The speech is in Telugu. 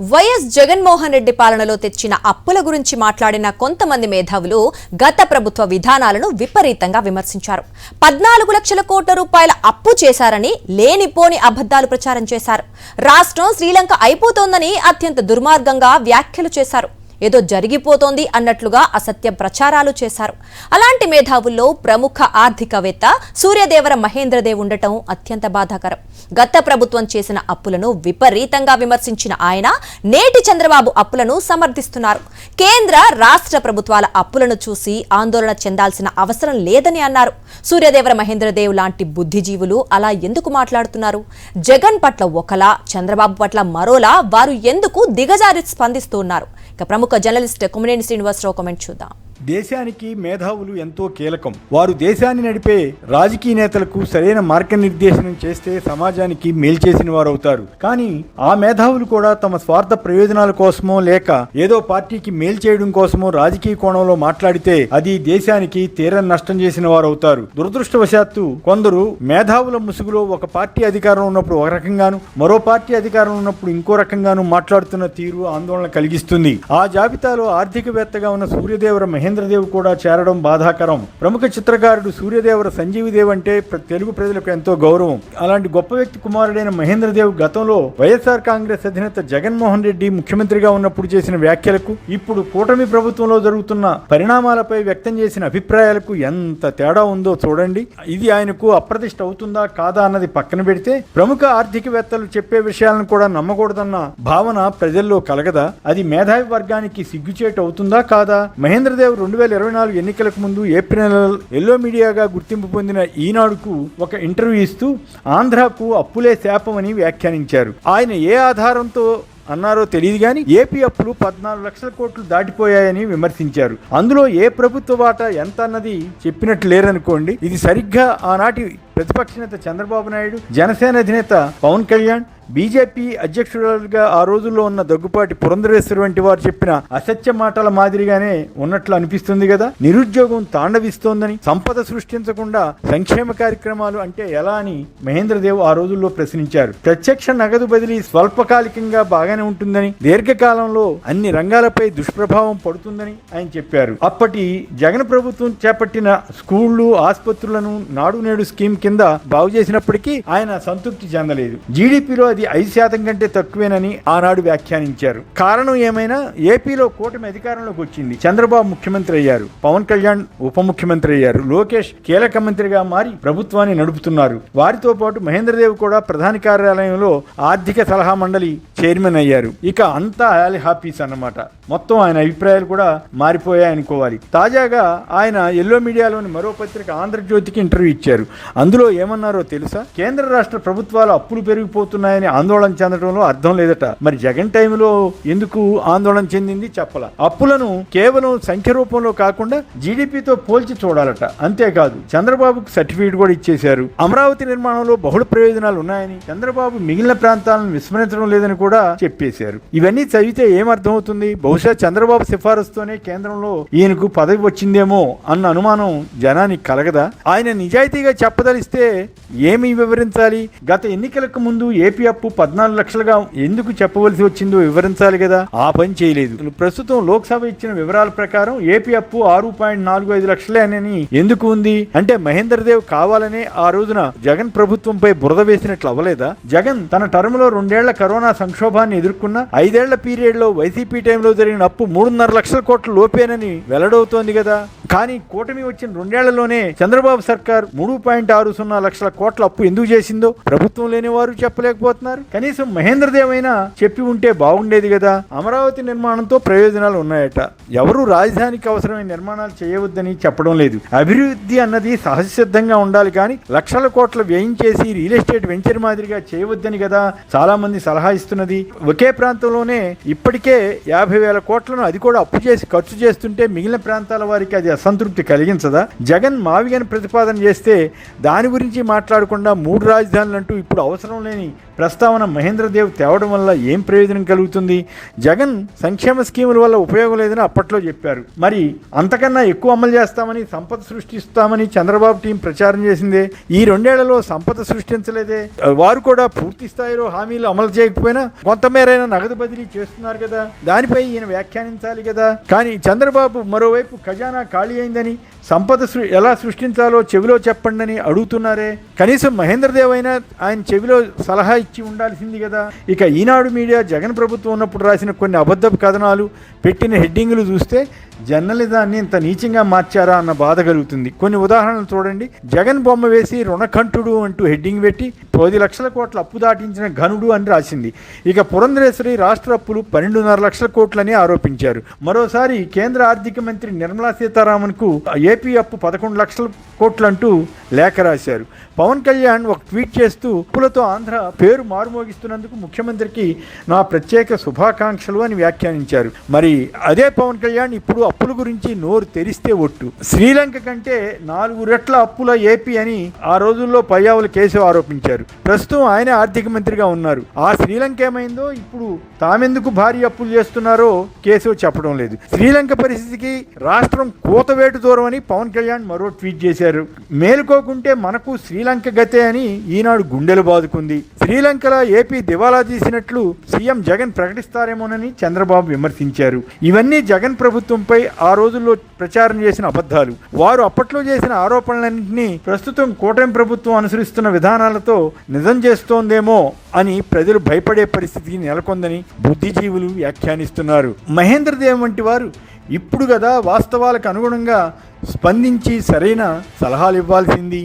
వైఎస్ జగన్మోహన్ రెడ్డి పాలనలో తెచ్చిన అప్పుల గురించి మాట్లాడిన కొంతమంది మేధావులు గత ప్రభుత్వ విధానాలను విపరీతంగా విమర్శించారు. 14 లక్షల కోట్ల రూపాయల అప్పు చేశారని లేనిపోని అబద్ధాలు ప్రచారం చేశారు. రాష్ట్రం శ్రీలంక అయిపోతోందని అత్యంత దుర్మార్గంగా వ్యాఖ్యలు చేశారు. ఏదో జరిగిపోతోంది అన్నట్లుగా అసత్య ప్రచారాలు చేశారు. అలాంటి మేధావుల్లో ప్రముఖ ఆర్థికవేత్త సూర్యదేవర మహేంద్రదేవ్ ఉండటం అత్యంత బాధాకరం. గత ప్రభుత్వం చేసిన అప్పులను విపరీతంగా విమర్శించిన ఆయన నేటి చంద్రబాబు అప్పులను సమర్థిస్తున్నారు. కేంద్ర రాష్ట్ర ప్రభుత్వాల అప్పులను చూసి ఆందోళన చెందాల్సిన అవసరం లేదని అన్నారు. సూర్యదేవర మహేంద్రదేవ్ లాంటి బుద్ధిజీవులు అలా ఎందుకు మాట్లాడుతున్నారు? జగన్ పట్ల ఒకలా, చంద్రబాబు పట్ల మరోలా వారు ఎందుకు దిగజారి స్పందిస్తున్నారు? ప్రముఖ జర్నలిస్ట్ కొమ్మినేని శ్రీనివాసరావు కామెంట్ చూద్దాం. దేశానికి మేధావులు ఎంతో కీలకం. వారు దేశాన్ని నడిపే రాజకీయ నేతలకు సరైన మార్గనిర్దేశనం చేస్తే సమాజానికి మేలు చేసిన వారు అవుతారు. కానీ ఆ మేధావులు కూడా తమ స్వార్థ ప్రయోజనాల కోసమో లేక ఏదో పార్టీకి మేలు చేయడం కోసమో రాజకీయ కోణంలో మాట్లాడితే అది దేశానికి తీరని నష్టం చేసిన వారు అవుతారు. దురదృష్టవశాత్తు కొందరు మేధావుల ముసుగులో ఒక పార్టీ అధికారంలో ఉన్నప్పుడు ఒక రకంగాను, మరో పార్టీ అధికారంలో ఉన్నప్పుడు ఇంకో రకంగాను మాట్లాడుతున్న తీరు ఆందోళన కలిగిస్తుంది. ఆ జాబితాలో ఆర్థికవేత్తగా ఉన్న సూర్యదేవర మహేంద్రదేవ్ కూడా చేరడం బాధాకరం. ప్రముఖ చిత్రకారుడు సూర్యదేవర సంజీవదేవ్ అంటే తెలుగు ప్రజలకు ఎంతో గౌరవం. అలాంటి గొప్ప వ్యక్తి కుమారుడైన మహేంద్రదేవ్ గతంలో వైఎస్ఆర్ కాంగ్రెస్ అధినేత జగన్మోహన్ రెడ్డి ముఖ్యమంత్రిగా ఉన్నప్పుడు చేసిన వ్యాఖ్యలకు, ఇప్పుడు కూటమి ప్రభుత్వంలో జరుగుతున్న పరిణామాలపై వ్యక్తం చేసిన అభిప్రాయాలకు ఎంత తేడా ఉందో చూడండి. ఇది ఆయనకు అప్రతిష్ట అవుతుందా కాదా అన్నది పక్కన పెడితే ప్రముఖ ఆర్థికవేత్తలు చెప్పే విషయాలను కూడా నమ్మకూడదన్న భావన ప్రజల్లో కలగదా? అది మేధావి వర్గానికి సిగ్గుచేటు అవుతుందా కాదా? మహేంద్రదేవ్ 2024 ఎన్నికలకు ముందు ఏప్రిల్ ఎల్లో మీడియాగా గుర్తింపు పొందిన ఈనాడుకు ఒక ఇంటర్వ్యూ ఇస్తూ ఆంధ్రాకు అప్పులే శాపమని వ్యాఖ్యానించారు. ఆయన ఏ ఆధారంతో అన్నారో తెలియదు కానీ ఏపీ అప్పులు 14 లక్షల కోట్లు దాటిపోయాయని విమర్శించారు. అందులో ఏ ప్రభుత్వ వాటా ఎంత అన్నది చెప్పినట్టు లేరనుకోండి. ఇది సరిగ్గా ఆనాటి ప్రతిపక్ష నేత చంద్రబాబు నాయుడు, జనసేన అధినేత పవన్ కళ్యాణ్, బీజేపీ అధ్యక్షురాలుగా ఆ రోజుల్లో ఉన్న దగ్గుపాటి పురంధరేశ్వరి వంటి వారు చెప్పిన అసత్య మాటల మాదిరిగానే ఉన్నట్లు అనిపిస్తుంది కదా. నిరుద్యోగం తాండవిస్తోందని, సంపద సృష్టించకుండా సంక్షేమ కార్యక్రమాలు అంటే ఎలా అని మహేంద్రదేవ్ ఆ రోజుల్లో ప్రశ్నించారు. ప్రత్యక్ష నగదు బదిలీ స్వల్పకాలికంగా బాగానే ఉంటుందని, దీర్ఘకాలంలో అన్ని రంగాలపై దుష్ప్రభావం పడుతుందని ఆయన చెప్పారు. అప్పటి జగన్ ప్రభుత్వం చేపట్టిన స్కూళ్లు, ఆసుపత్రులను నాడు నేడు స్కీమ్ కింద బాగు చేసినప్పటికీ ఆయన సంతృప్తి చెందలేదు. జీడీపీలో అది 5% కంటే తక్కువేనని ఆనాడు వ్యాఖ్యానించారు. కారణం ఏమైనా ఏపీలో కూటమి అధికారంలోకి వచ్చింది. చంద్రబాబు ముఖ్యమంత్రి అయ్యారు, పవన్ కళ్యాణ్ ఉప ముఖ్యమంత్రి అయ్యారు, లోకేష్ కీలక మంత్రిగా మారి ప్రభుత్వాన్ని నడుపుతున్నారు. వారితో పాటు మహేంద్రదేవ్ కూడా ప్రధాని కార్యాలయంలో ఆర్థిక సలహా మండలి చైర్మన్ అయ్యారు. ఇక అంతా ఆలి హాపీస్ అన్నమాట. మొత్తం ఆయన అభిప్రాయాలు కూడా మారిపోయాయనుకోవాలి. తాజాగా ఆయన ఎల్లో మీడియాలోని మరో పత్రిక ఆంధ్రజ్యోతికి ఇంటర్వ్యూ ఇచ్చారు. అందులో ఏమన్నారో తెలుసా? కేంద్ర రాష్ట్ర ప్రభుత్వాలు అప్పులు పెరిగిపోతున్నాయని ఆందోళన చెందడంలో అర్థం లేదట. మరి జగన్ టైంలో ఎందుకు ఆందోళన చెందింది చెప్పలా. అప్పులను కేవలం సంఖ్య రూపంలో కాకుండా జీడీపీతో పోల్చి చూడాలట. అంతేకాదు చంద్రబాబుకు సర్టిఫికేట్ కూడా ఇచ్చేశారు. అమరావతి నిర్మాణంలో బహుళ ప్రయోజనాలు ఉన్నాయని, చంద్రబాబు మిగిలిన ప్రాంతాలను విస్మరించడం లేదని కూడా చెప్పేశారు. ఇవన్నీ చదివితే ఏమర్థమవుతుంది? బహుశా చంద్రబాబు సిఫారసుతోనే కేంద్రంలో ఈయనకు పదవి వచ్చిందేమో అన్న అనుమానం జనానికి కలగదా? ఆయన నిజాయితీగా చెప్పదలిస్తే ఏమి వివరించాలి? గత ఎన్నికలకు ముందు ఏపీ అప్పు 14 లక్షలుగా ఎందుకు చెప్పవలసి వచ్చిందో వివరించాలి కదా. ఆ పని చేయలేదు. ప్రస్తుతం లోక్సభ ఇచ్చిన వివరాల ప్రకారం ఏపీ అప్పు 6.45 లక్షలే అని ఎందుకు ఉంది అంటే మహేంద్రదేవ్ కావాలనే ఆ రోజున జగన్ ప్రభుత్వంపై బురద వేసినట్లు అవ్వలేదా? జగన్ తన టర్మ్ లో 2 ఏళ్ల కరోనా సంక్షోభాన్ని ఎదుర్కొన్న 5 ఏళ్ల పీరియడ్ లో వైసీపీ టైంలో జరిగిన అప్పు 3.5 లక్షల కోట్ల లోపేనని వెల్లడవుతోంది కదా. కానీ కూటమి వచ్చిన 2 ఏళ్లలోనే చంద్రబాబు సర్కార్ 3.60 లక్షల కోట్ల అప్పు ఎందుకు చేసిందో ప్రభుత్వం లేని వారు చెప్పలేకపోతున్నారు. కనీసం మహేంద్రదేవ్ అయినా చెప్పి ఉంటే బాగుండేది కదా. అమరావతి నిర్మాణంతో ప్రయోజనాలు ఉన్నాయట. ఎవరు రాజధానికి అవసరమైన నిర్మాణాలు చేయవద్దని చెప్పడం లేదు. అభివృద్ధి అన్నది సహజసిద్ధంగా ఉండాలి కానీ లక్షల కోట్ల వ్యయం చేసి రియల్ ఎస్టేట్ వెంచర్ మాదిరిగా చేయవద్దని కదా చాలా మంది సలహా ఇస్తున్నది. ఒకే ప్రాంతంలోనే ఇప్పటికే 50,000 కోట్లను అది కూడా అప్పు చేసి ఖర్చు చేస్తుంటే మిగిలిన ప్రాంతాల వారికి అది అసంతృప్తి కలిగించదా? జగన్ మావిగని ప్రతిపాదన చేస్తే దాని దాని గురించి మాట్లాడకుండా 3 రాజధానులంటూ ఇప్పుడు అవసరం లేని ప్రస్తావన మహేంద్రదేవ్ తేవడం వల్ల ఏం ప్రయోజనం కలుగుతుంది? జగన్ సంక్షేమ స్కీముల వల్ల ఉపయోగం లేదని అప్పట్లో చెప్పారు. మరి అంతకన్నా ఎక్కువ అమలు చేస్తామని, సంపద సృష్టిస్తామని చంద్రబాబు టీం ప్రచారం చేసిందే. ఈ 2 ఏళ్లలో సంపద సృష్టించలేదే. వారు కూడా పూర్తి స్థాయిలో హామీలు అమలు చేయకపోయినా కొంతమేరైనా నగదు బదిలీ చేస్తున్నారు కదా, దానిపై ఈయన వ్యాఖ్యానించాలి కదా. కానీ చంద్రబాబు మరోవైపు ఖజానా ఖాళీ అయిందని, సంపద ఎలా సృష్టించాలో చెవిలో చెప్పండి అని అడుగుతున్నారే. కనీసం మహేంద్రదేవ్ అయినా ఆయన చెవిలో సలహా ఇచ్చి ఉండాల్సింది కదా. ఇక ఈనాడు మీడియా జగన్ ప్రభుత్వం ఉన్నప్పుడు రాసిన కొన్ని అబద్ధపు కథనాలు, పెట్టిన హెడ్డింగులు చూస్తే జర్నలిజాన్ని ఇంత నీచంగా మార్చారా అన్న బాధ కలుగుతుంది. కొన్ని ఉదాహరణలు చూడండి. జగన్ బొమ్మ వేసి రుణకంఠుడు అంటూ హెడ్డింగ్ పెట్టి 10 లక్షల కోట్ల అప్పు దాటించిన ఘనుడు అని రాసింది. ఇక పురంధరేశ్వరి రాష్ట్ర అప్పులు 12.5 లక్షల కోట్లని ఆరోపించారు. మరోసారి కేంద్ర ఆర్థిక మంత్రి నిర్మలా సీతారామన్కు ఏపీ అప్పు 11 లక్షల కోట్లంటూ లేఖ రాశారు. పవన్ కళ్యాణ్ ఒక ట్వీట్ చేస్తూ అప్పులతో ఆంధ్ర పేరు మారుమోగిస్తున్నందుకు ముఖ్యమంత్రికి నా ప్రత్యేక శుభాకాంక్షలు అని వ్యాఖ్యానించారు. మరి అదే పవన్ కళ్యాణ్ ఇప్పుడు అప్పుల గురించి నోరు తెరిస్తే ఒట్టు. శ్రీలంక కంటే 4 రెట్ల అప్పుల ఏపీ అని ఆ రోజుల్లో పయ్యావుల కేశవ్ ఆరోపించారు. ప్రస్తుతం ఆయన ఆర్థిక మంత్రిగా ఉన్నారు. ఆ శ్రీలంక ఏమైందో, ఇప్పుడు తామెందుకు భారీ అప్పులు చేస్తున్నారో కేశవ్ చెప్పడం లేదు. శ్రీలంక పరిస్థితికి రాష్ట్రం కూతవేటు దూరం అని పవన్ కళ్యాణ్ మరో ట్వీట్ చేశారు. మేలుకోకుంటే మనకు శ్రీలంక గతే అని ఈనాడు గుండెలు బాదుకుంది. శ్రీలంకలో ఏపీ దివాలా తీసినట్లు సీఎం జగన్ ప్రకటిస్తారేమోనని చంద్రబాబు విమర్శించారు. ఇవన్నీ జగన్ ప్రభుత్వంపై ఆ రోజుల్లో ప్రచారం చేసిన అబద్ధాలు. వారు అప్పట్లో చేసిన ఆరోపణలన్నింటినీ ప్రస్తుతం కూటమి ప్రభుత్వం అనుసరిస్తున్న విధానాలతో నిజం చేస్తోందేమో అని ప్రజలు భయపడే పరిస్థితికి నెలకొందని బుద్ధిజీవులు వ్యాఖ్యానిస్తున్నారు. మహేంద్రదేవ్ వంటి వారు ఇప్పుడు కదా వాస్తవాలకు అనుగుణంగా స్పందించి సరైన సలహాలు ఇవ్వాల్సింది.